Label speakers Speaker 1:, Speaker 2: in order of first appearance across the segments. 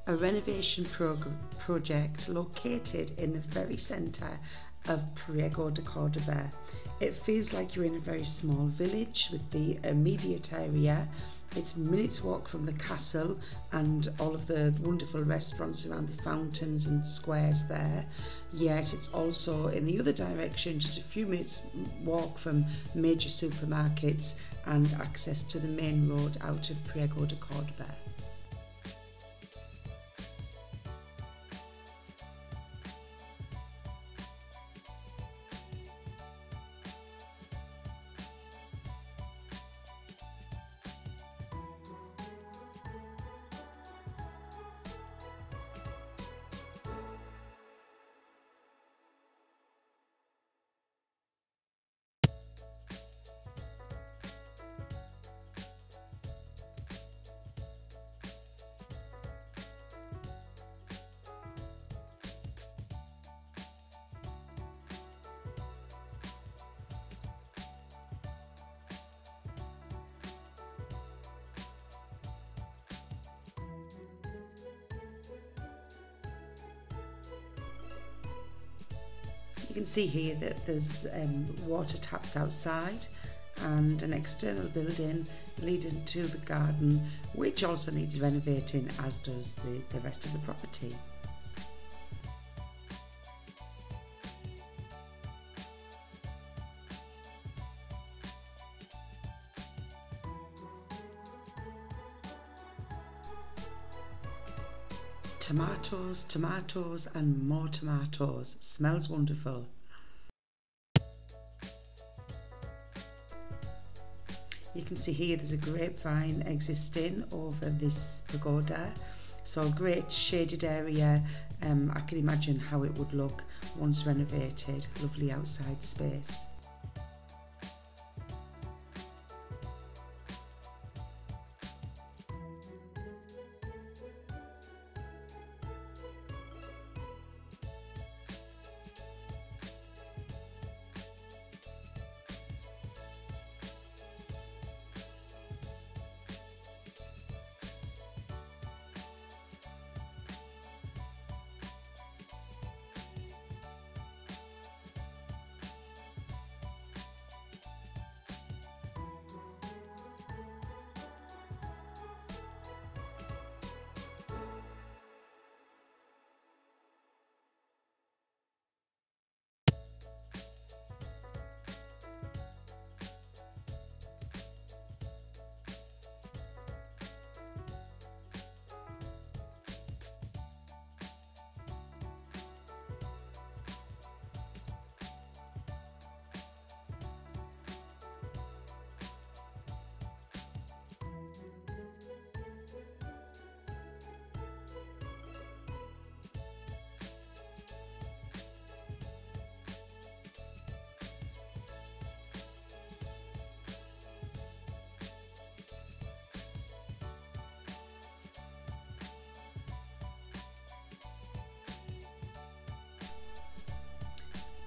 Speaker 1: a renovation project located in the very centre of Priego de Cordoba. It feels like you're in a very small village with the immediate area. It's minutes walk from the castle and all of the wonderful restaurants around the fountains and squares there. Yet it's also in the other direction, just a few minutes walk from major supermarkets and access to the main road out of Priego de Cordoba. You can see here that there's water taps outside and an external building leading to the garden, which also needs renovating, as does the rest of the property. Tomatoes, tomatoes and more tomatoes. Smells wonderful. You can see here there's a grapevine existing over this pagoda. So a great shaded area. I can imagine how it would look once renovated. Lovely outside space.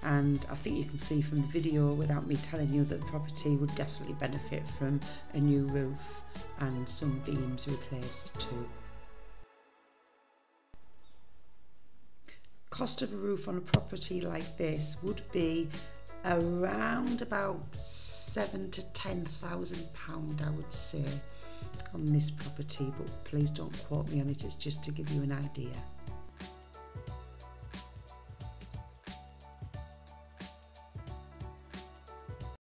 Speaker 1: And I think you can see from the video without me telling you that the property would definitely benefit from a new roof and some beams replaced too. Cost of a roof on a property like this would be around about £7,000 to £10,000, I would say, on this property, but please don't quote me on it, it's just to give you an idea.